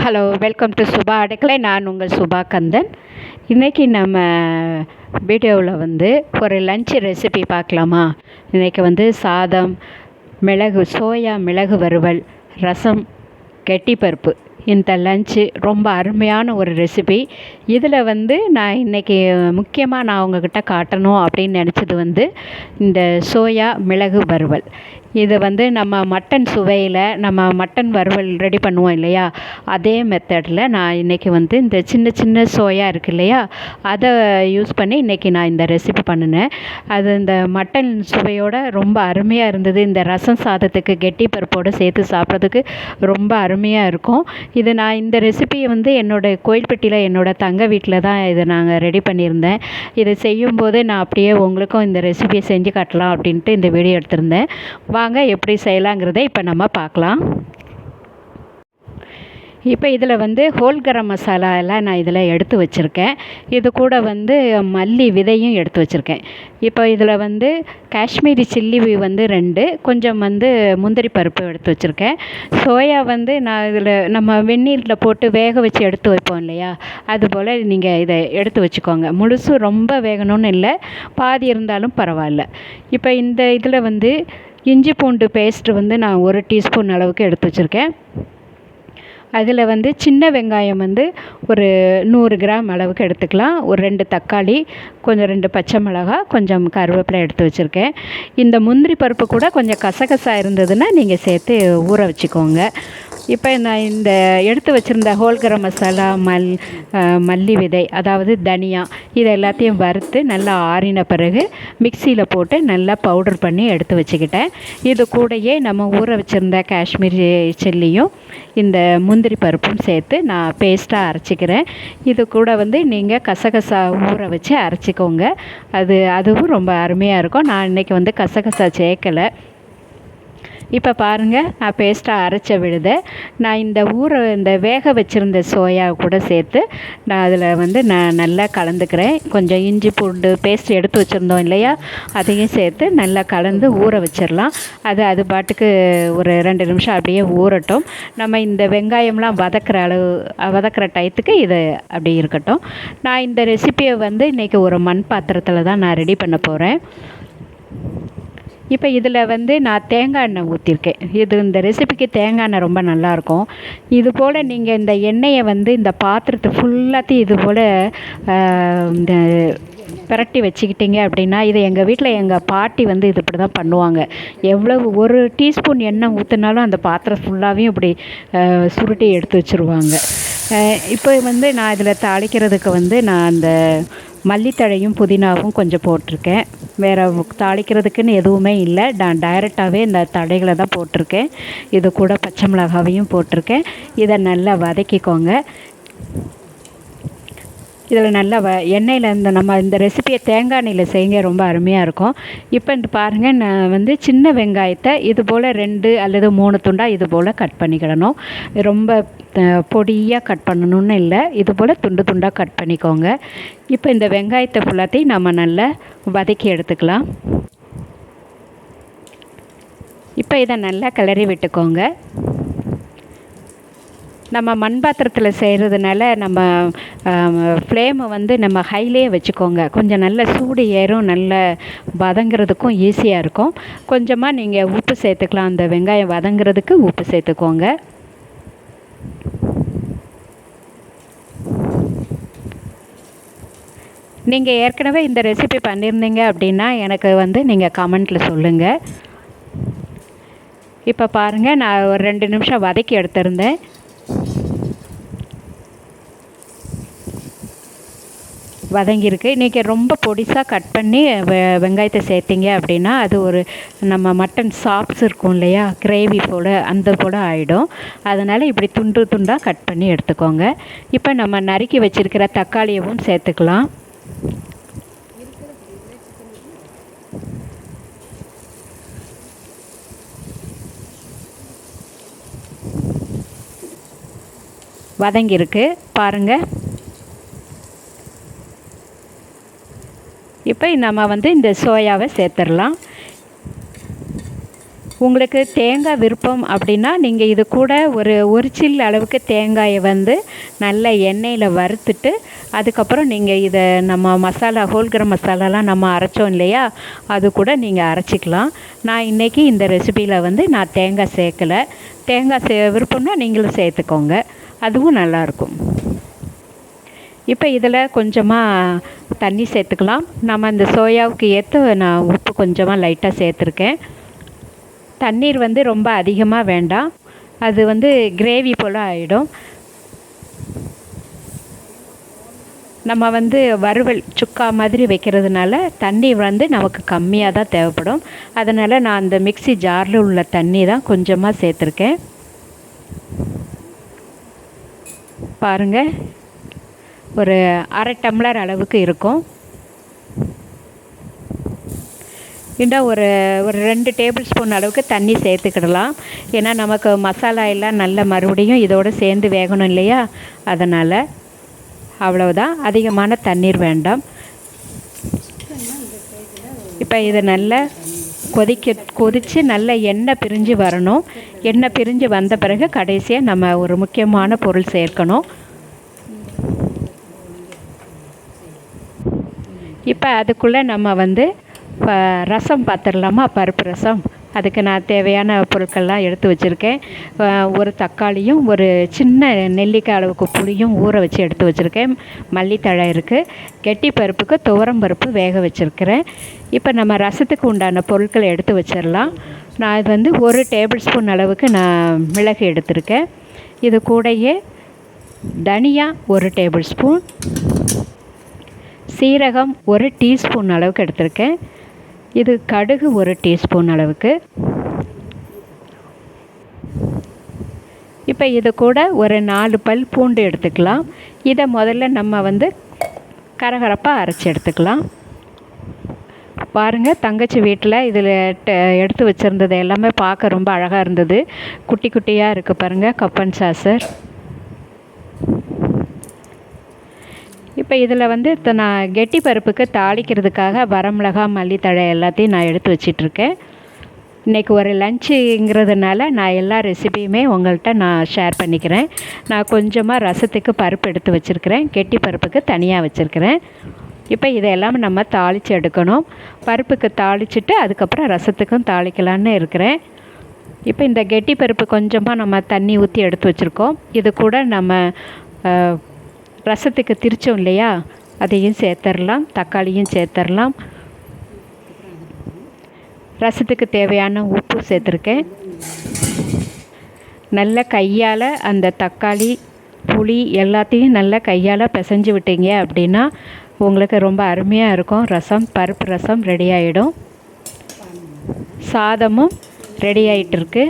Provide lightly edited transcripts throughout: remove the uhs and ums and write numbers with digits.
Hello, welcome to Subha Adukkalai. நான் உங்கள் சுபா கந்தன். இன்றைக்கி நம்ம வீடியோவில் ஒரு லஞ்ச் ரெசிபி பார்க்கலாமா? இன்றைக்கி சாதம், சோயா மிளகு வறுவல், ரசம், கெட்டிப்பருப்பு. இந்த லஞ்சு ரொம்ப அருமையான ஒரு ரெசிபி. இதில் நான் இன்றைக்கி முக்கியமாக நான் உங்கள்கிட்ட காட்டணும் அப்படின்னு நினச்சது இந்த சோயா மிளகு வறுவல். இது நம்ம மட்டன் சுவையில் நம்ம மட்டன் வறுவல் ரெடி பண்ணுவோம் இல்லையா, அதே மெத்தடில் நான் இன்றைக்கி இந்த சின்ன சின்ன சோயா இருக்குது இல்லையா, அதை யூஸ் பண்ணி இன்றைக்கி நான் இந்த ரெசிபி பண்ணினேன். அது இந்த மட்டன் சுவையோடு ரொம்ப அருமையாக இருந்தது. இந்த ரசம் சாதத்துக்கு கெட்டி பருப்போடு சேர்த்து சாப்பிட்றதுக்கு ரொம்ப அருமையாக இருக்கும். இது நான் இந்த ரெசிபியை என்னோடய கோயில்பட்டியில் என்னோடய தங்க வீட்டில் தான் இதை நாங்கள் ரெடி பண்ணியிருந்தேன். இதை செய்யும்போது நான் அப்படியே உங்களுக்கும் இந்த ரெசிபியை செஞ்சு காட்டலாம் அப்படின்ட்டு இந்த வீடியோ எடுத்திருந்தேன். வாங்க எப்படி செய்யலாங்கிறத இப்போ நம்ம பார்க்கலாம். இப்போ இதில் ஹோல் கரம் மசாலா எல்லாம் நான் இதில் எடுத்து வச்சுருக்கேன். இது கூட மல்லி விதையும் எடுத்து வச்சுருக்கேன். இப்போ இதில் காஷ்மீரி சில்லி 2, கொஞ்சம் முந்திரி பருப்பு எடுத்து வச்சுருக்கேன். சோயா நான் இதில் நம்ம வெந்நீரில் போட்டு வேக வச்சு எடுத்து வைப்போம் இல்லையா, அதுபோல் நீங்கள் இதை எடுத்து வச்சுக்கோங்க. முழுசு ரொம்ப வேகணும்னு இல்லை, பாதி இருந்தாலும் பரவாயில்ல. இப்போ இந்த இதில் இஞ்சி பூண்டு பேஸ்ட்டு நான் 1 டீஸ்பூன் அளவுக்கு எடுத்து வச்சுருக்கேன். அதில் சின்ன வெங்காயம் ஒரு 100 கிராம் அளவுக்கு எடுத்துக்கலாம். ஒரு 2 தக்காளி, கொஞ்சம் 2 பச்சை மிளகாய், கொஞ்சம் கருவேப்பிலை எடுத்து வச்சுருக்கேன். இந்த முந்திரி பருப்பு கூட கொஞ்சம் கசகசா இருந்ததுன்னா நீங்கள் சேர்த்து ஊற வச்சுக்கோங்க. இப்போ நான் இந்த எடுத்து வச்சுருந்த ஹோல் கரம் மசாலா, மல்லி விதை, அதாவது தனியா, இது எல்லாத்தையும் வறுத்து நல்லா ஆறின பிறகு மிக்சியில் போட்டு நல்லா பவுடர் பண்ணி எடுத்து வச்சுக்கிட்டேன். இது கூடயே நம்ம ஊற வச்சுருந்த காஷ்மீரி சில்லியும் இந்த முந்திரி பருப்பும் சேர்த்து நான் பேஸ்ட்டாக அரைச்சிக்கிறேன். இது கூட நீங்கள் கசகசா ஊற வச்சு அரைச்சிக்கோங்க. அதுவும் ரொம்ப அருமையாக இருக்கும். நான் இன்றைக்கி கசகசா சேர்க்கலை. இப்போ பாருங்கள், நான் பேஸ்ட்டாக அரைச்ச விழுதை நான் இந்த வேக வச்சுருந்த சோயா கூட சேர்த்து நான் அதில் நான் நல்லா கலந்துக்கிறேன். கொஞ்சம் இஞ்சி பூண்டு பேஸ்ட் எடுத்து வச்சுருந்தோம் இல்லையா, அதையும் சேர்த்து நல்லா கலந்து ஊற வச்சிடலாம். அது பாட்டுக்கு ஒரு 2 நிமிஷம் அப்படியே ஊறட்டும். நம்ம இந்த வெங்காயம்லாம் வதக்கிற டயத்துக்கு இது அப்படி இருக்கட்டும். நான் இந்த ரெசிப்பியை இன்றைக்கி ஒரு மண் பாத்திரத்தில் தான் நான் ரெடி பண்ண போகிறேன். இப்போ இதில் நான் தேங்காய் எண்ணெய் ஊற்றிருக்கேன். இந்த ரெசிபிக்கு தேங்காய் எண்ணெய் ரொம்ப நல்லாயிருக்கும். இது போல் நீங்கள் இந்த எண்ணெயை இந்த பாத்திரத்தை ஃபுல்லாத்தையும் இது போல் இந்த பிரட்டி வச்சுக்கிட்டிங்க அப்படின்னா, இது எங்கள் வீட்டில் எங்கள் பாட்டி இது இப்படி தான் பண்ணுவாங்க. எவ்வளவு 1 டீஸ்பூன் எண்ணெய் ஊற்றினாலும் அந்த பாத்திரம் ஃபுல்லாகவும் இப்படி சுருட்டி எடுத்து வச்சுருவாங்க. இப்போ நான் இதில் தாளிக்கிறதுக்கு நான் அந்த மல்லித்தழையும் புதினாவும் கொஞ்சம் போட்டிருக்கேன். வேறு தாளிக்கிறதுக்குன்னு எதுவுமே இல்லை, நான் டைரெக்டாகவே இந்த தழைகளை தான் போட்டிருக்கேன். இது கூட பச்சை மிளகாவையும் போட்டிருக்கேன். இதை நல்லா வதக்கிக்கோங்க. இதில் நல்லா எண்ணெயில் நம்ம இந்த ரெசிபியை தேங்காய் எண்ணெயில் செய்யுங்க, ரொம்ப அருமையாக இருக்கும். இப்போ பாருங்கள், நான் சின்ன வெங்காயத்தை இது போல் 2 அல்லது 3 துண்டாக இது போல் கட் பண்ணிக்கிடணும். ரொம்ப பொடியாக கட் பண்ணணுன்னு இல்லை, இது போல் துண்டு துண்டாக கட் பண்ணிக்கோங்க. இப்போ இந்த வெங்காயத்தை ஃபுல்லாத்தையும் நம்ம நல்லா வதக்கி எடுத்துக்கலாம். இப்போ இதை நல்லா கிளறி விட்டுக்கோங்க. நம்ம மண் பாத்திரத்தில் செய்கிறதுனால நம்ம ஃப்ளேமை நம்ம ஹைலேயே வச்சுக்கோங்க. கொஞ்சம் நல்ல சூடு ஏறும், நல்ல வதங்கிறதுக்கும் ஈஸியாக இருக்கும். கொஞ்சமாக நீங்கள் உப்பு சேர்த்துக்கலாம். அந்த வெங்காயம் வதங்கிறதுக்கு உப்பு சேர்த்துக்கோங்க. நீங்கள் ஏற்கனவே இந்த ரெசிபி பண்ணியிருந்தீங்க அப்படின்னா எனக்கு நீங்கள் கமெண்ட்டில் சொல்லுங்கள். இப்போ பாருங்கள், நான் ஒரு 2 நிமிஷம் வதக்கி எடுத்திருந்தேன். வதங்கியிருக்கு. இன்றைக்கி ரொம்ப பொடிசாக கட் பண்ணி வெங்காயத்தை சேர்த்திங்க அப்படின்னா அது ஒரு நம்ம மட்டன் சாப்ஸ் இருக்கும் இல்லையா, கிரேவி போல் அந்த போல் ஆகிடும். அதனால் இப்படி துண்டு துண்டாக கட் பண்ணி எடுத்துக்கோங்க. இப்போ நம்ம நறுக்கி வச்சுருக்கிற தக்காளியவும் சேர்த்துக்கலாம். வதங்கியிருக்கு பாருங்கள். இப்போ நம்ம இந்த சோயாவை சேர்த்துடலாம். உங்களுக்கு தேங்காய் விருப்பம் அப்படின்னா நீங்கள் இது கூட ஒரு சில்லு அளவுக்கு தேங்காயை வந்து நல்ல எண்ணெயில் வறுத்துட்டு அதுக்கப்புறம் நீங்கள் இதை நம்ம மசாலா ஹோல் கரம் மசாலாலாம் நம்ம அரைச்சோம் இல்லையா, அது கூட நீங்கள் அரைச்சிக்கலாம். நான் இன்றைக்கி இந்த ரெசிபியில் வந்து நான் தேங்காய் சேர்க்கலை. தேங்காய் விருப்பம்னா நீங்களும் சேர்த்துக்கோங்க, அதுவும் நல்லாயிருக்கும். இப்போ இதில் கொஞ்சமாக தண்ணி சேர்த்துக்கலாம். நம்ம இந்த சோயாவுக்கு ஏற்ற நான் உப்பு கொஞ்சமாக லைட்டாக சேர்த்துருக்கேன். தண்ணீர் வந்து ரொம்ப அதிகமாக வேண்டாம், அது வந்து கிரேவி போல் ஆகிடும். நம்ம வந்து வறுவல் சுக்கா மாதிரி வைக்கிறதுனால தண்ணி வந்து நமக்கு கம்மியாக தான் தேவைப்படும். அதனால் நான் அந்த மிக்ஸி ஜாரில் உள்ள தண்ணி தான் கொஞ்சமாக சேர்த்துருக்கேன். பாருங்கள், ஒரு அரை டம்ளர் அளவுக்கு இருக்கும். இன்னும் ஒரு 2 டேபிள் ஸ்பூன் அளவுக்கு தண்ணி சேர்த்துக்கிடலாம். ஏன்னா நமக்கு மசாலா எல்லாம் நல்ல மறுபடியும் இதோடு சேர்ந்து வேகணும் இல்லையா, அதனால் அவ்வளவுதான், அதிகமான தண்ணீர் வேண்டாம். இப்போ இதை நல்லா கொதித்து நல்ல எண்ணெய் பிரிஞ்சு வரணும். எண்ணெய் பிரிஞ்சு வந்த பிறகு கடைசியாக நம்ம ஒரு முக்கியமான பொருள் சேர்க்கணும். இப்போ அதுக்குள்ளே நம்ம வந்து ரசம் பார்த்துடலாமா, பருப்பு ரசம். அதுக்கு நான் தேவையான பொருட்கள்லாம் எடுத்து வச்சுருக்கேன். ஒரு தக்காளியும் ஒரு சின்ன நெல்லிக்காய் அளவுக்கு புளியும் ஊற வச்சு எடுத்து வச்சுருக்கேன். மல்லித்தழை இருக்குது. கெட்டி பருப்புக்கு துவரம் பருப்பு வேக வச்சுருக்கிறேன். இப்போ நம்ம ரசத்துக்கு உண்டான பொருட்களை எடுத்து வச்சிடலாம். நான் இது வந்து 1 டேபிள் ஸ்பூன் அளவுக்கு நான் மிளகு எடுத்திருக்கேன். இது கூடயே தனியா 1 டேபிள் ஸ்பூன், சீரகம் 1 டீஸ்பூன் அளவுக்கு எடுத்திருக்கேன். இது கடுகு 1 டீஸ்பூன் அளவுக்கு. இப்போ இது கூட ஒரு 4 பல் பூண்டு எடுத்துக்கலாம். இதை முதல்ல நம்ம வந்து கரகரப்பாக அரைச்சி எடுத்துக்கலாம். பாருங்கள், தங்கச்சி வீட்டில் இதில் எடுத்து வச்சுருந்தது எல்லாமே பார்க்க ரொம்ப அழகாக இருந்தது. குட்டி குட்டியாக இருக்குது பாருங்கள், கப்பன் சாசர். இப்போ இதில் வந்து நான் கெட்டி பருப்புக்கு தாளிக்கிறதுக்காக வரமிளகா மல்லித்தழை எல்லாத்தையும் நான் எடுத்து வச்சிட்ருக்கேன். இன்றைக்கி ஒரு லஞ்சுங்கிறதுனால நான் எல்லா ரெசிபியுமே உங்கள்கிட்ட நான் ஷேர் பண்ணிக்கிறேன். நான் கொஞ்சமாக ரசத்துக்கு பருப்பு எடுத்து வச்சுருக்கிறேன், கெட்டி பருப்புக்கு தனியாக வச்சுருக்கிறேன். இப்போ இதெல்லாம் நம்ம தாளித்து எடுக்கணும். பருப்புக்கு தாளிச்சிட்டு அதுக்கப்புறம் ரசத்துக்கும் தாளிக்கலான்னு இருக்கிறேன். இப்போ இந்த கெட்டி பருப்பு கொஞ்சமாக நம்ம தண்ணி ஊற்றி எடுத்து வச்சுருக்கோம். இது கூட நம்ம ரசத்துக்கு திரிச்சோம் இல்லையா, அதையும் சேர்த்துடலாம். தக்காளியும் சேர்த்துடலாம். ரசத்துக்கு தேவையான உப்பு சேர்த்துருக்கேன். நல்ல கையால் அந்த தக்காளி புளி எல்லாத்தையும் நல்லா கையால் பிசைஞ்சு விட்டீங்க அப்படின்னா உங்களுக்கு ரொம்ப அருமையாக இருக்கும். ரசம், பருப்பு ரசம் ரெடி ஆகிடும். சாதமும் ரெடி ஆகிட்டுருக்கு.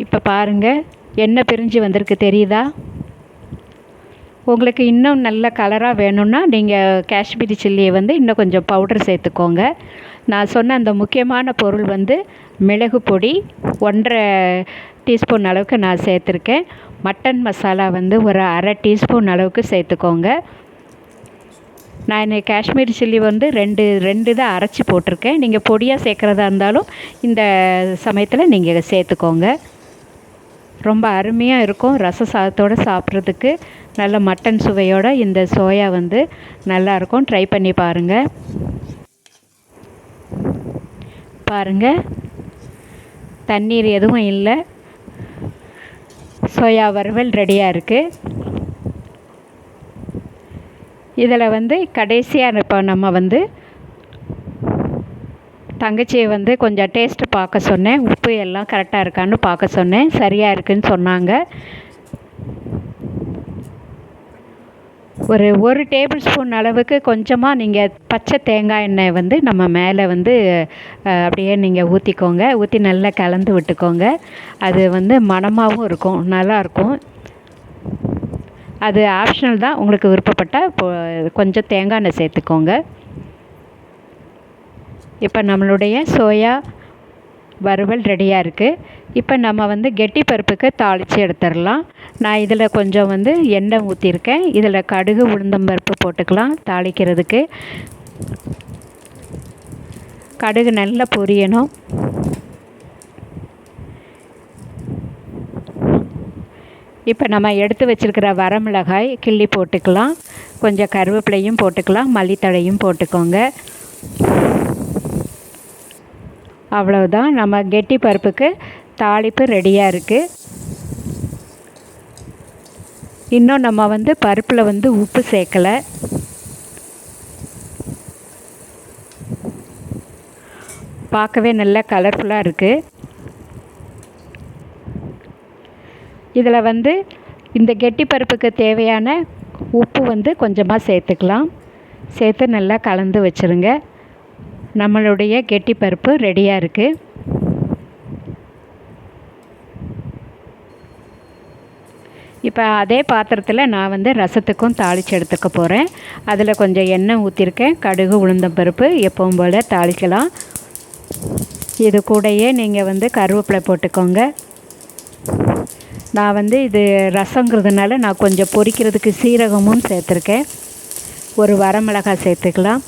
இப்போ பாருங்கள், எண்ணெய் பிரிஞ்சு வந்திருக்கு, தெரியுதா? உங்களுக்கு இன்னும் நல்ல கலராக வேணும்னா நீங்கள் காஷ்மீரி சில்லியை வந்து இன்னும் கொஞ்சம் பவுடர் சேர்த்துக்கோங்க. நான் சொன்ன அந்த முக்கியமான பொருள் வந்து மிளகு பொடி 1.5 டீஸ்பூன் அளவுக்கு நான் சேர்த்துருக்கேன். மட்டன் மசாலா வந்து ஒரு அரை டீஸ்பூன் அளவுக்கு சேர்த்துக்கோங்க. நான் காஷ்மீரி சில்லி வந்து ரெண்டு தான் அரைச்சி போட்டிருக்கேன். நீங்கள் பொடியாக சேர்க்குறதா இருந்தாலும் இந்த சமயத்தில் நீங்கள் சேர்த்துக்கோங்க. ரொம்ப அருமையாக இருக்கும். ரச சாதத்தோடு சாப்பிட்றதுக்கு நல்ல மட்டன் சுவையோட இந்த சோயா வந்து நல்லாயிருக்கும். ட்ரை பண்ணி பாருங்கள். பாருங்கள், தண்ணீர் எதுவும் இல்லை. சோயா வறுவல் ரெடியாக இருக்குது. இதில் வந்து கடைசியாக இப்போ நம்ம வந்து தங்கச்சியை வந்து கொஞ்சம் டேஸ்ட்டு பார்க்க சொன்னேன். உப்பு எல்லாம் கரெக்டாக இருக்கான்னு பார்க்க சொன்னேன். சரியாக இருக்குதுன்னு சொன்னாங்க. ஒரு டேபிள் ஸ்பூன் அளவுக்கு கொஞ்சமாக நீங்கள் பச்சை தேங்காய் எண்ணெய் வந்து நம்ம மேலே வந்து அப்படியே நீங்கள் ஊற்றிக்கோங்க. ஊற்றி நல்லா கலந்து விட்டுக்கோங்க. அது வந்து மணமாகவும் இருக்கும், நல்லாயிருக்கும். அது ஆப்ஷனல் தான், உங்களுக்கு விருப்பப்பட்டால் கொஞ்சம் தேங்காய் எண்ணெய் சேர்த்துக்கோங்க. இப்போ நம்மளுடைய சோயா வறுவல் ரெடியாக இருக்குது. இப்போ நம்ம வந்து கெட்டி பருப்புக்கு தாளித்து எடுத்துடலாம். நான் இதில் கொஞ்சம் வந்து எண்ணெய் ஊற்றிருக்கேன். இதில் கடுகு உளுந்தம்பருப்பு போட்டுக்கலாம் தாளிக்கிறதுக்கு. கடுகு நல்லா பொரியணும். இப்போ நம்ம எடுத்து வச்சுருக்கிற வரமிளகாய் கிள்ளி போட்டுக்கலாம். கொஞ்சம் கருவேப்பிலையும் போட்டுக்கலாம், மல்லித்தழையும் போட்டுக்கோங்க. அவ்வளவுதான், நம்ம கெட்டி பருப்புக்கு தாளிப்பு ரெடியாக இருக்குது. இன்னும் நம்ம வந்து பருப்பில் வந்து உப்பு சேர்க்கலை. பார்க்கவே நல்லா கலர்ஃபுல்லாக இருக்குது. இதில் வந்து இந்த கெட்டி பருப்புக்கு தேவையான உப்பு வந்து கொஞ்சமாக சேர்த்துக்கலாம். சேர்த்து நல்லா கலந்து வச்சுருங்க. நம்மளுடைய கெட்டி பருப்பு ரெடியாக இருக்குது. இப்போ அதே பாத்திரத்தில் நான் வந்து ரசத்துக்கும் தாளித்து எடுத்துக்க போகிறேன். அதில் கொஞ்சம் எண்ணெய் ஊற்றிருக்கேன். கடுகு, உளுந்தம்பருப்பு எப்பவும் போல் தாளிக்கலாம். இது கூடயே நீங்கள் வந்து கருவேப்பிலை போட்டுக்கோங்க. நான் வந்து இது ரசங்கிறதுனால நான் கொஞ்சம் பொரிக்கிறதுக்கு சீரகமும் சேர்த்துருக்கேன். ஒரு வரமிளகாய் சேர்த்துக்கலாம்.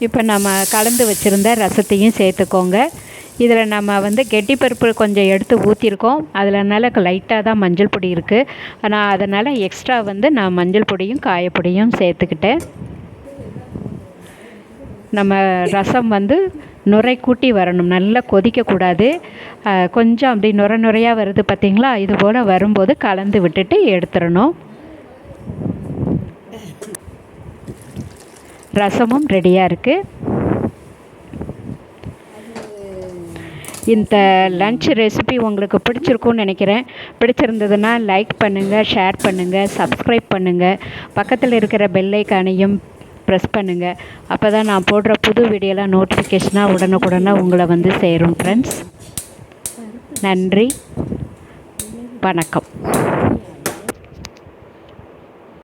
இப்போ நம்ம கலந்து வச்சுருந்த ரசத்தையும் சேர்த்துக்கோங்க. இதில் நம்ம வந்து கெட்டிப்பருப்பு கொஞ்சம் எடுத்து ஊற்றிருக்கோம். அதனால லைட்டாக தான் மஞ்சள் பொடி இருக்குது. ஆனால் அதனால் எக்ஸ்ட்ரா வந்து நான் மஞ்சள் பொடியும் காயப்பொடியும் சேர்த்துக்கிட்டேன். நம்ம ரசம் வந்து நுரை கூட்டி வரணும், நல்லா கொதிக்கக்கூடாது. கொஞ்சம் அப்படி நுரையாக வருது பார்த்திங்களா, இது போல் வரும்போது கலந்து விட்டுட்டு எடுத்துடணும். ரசமும் ரெடியாக இருக்குது. இந்த லன்ச் ரெசிபி உங்களுக்கு பிடிச்சிருக்கும்னு நினைக்கிறேன். பிடிச்சிருந்ததுன்னா லைக் பண்ணுங்கள், ஷேர் பண்ணுங்கள், சப்ஸ்கிரைப் பண்ணுங்கள். பக்கத்தில் இருக்கிற பெல் ஐக்கானையும் ப்ரெஸ் பண்ணுங்கள். அப்போ தான் நான் போடுற புது வீடியோலாம் நோட்டிஃபிகேஷனாக உடனுக்குடனே உங்களை வந்து சேரும் ஃப்ரெண்ட்ஸ். நன்றி, வணக்கம்.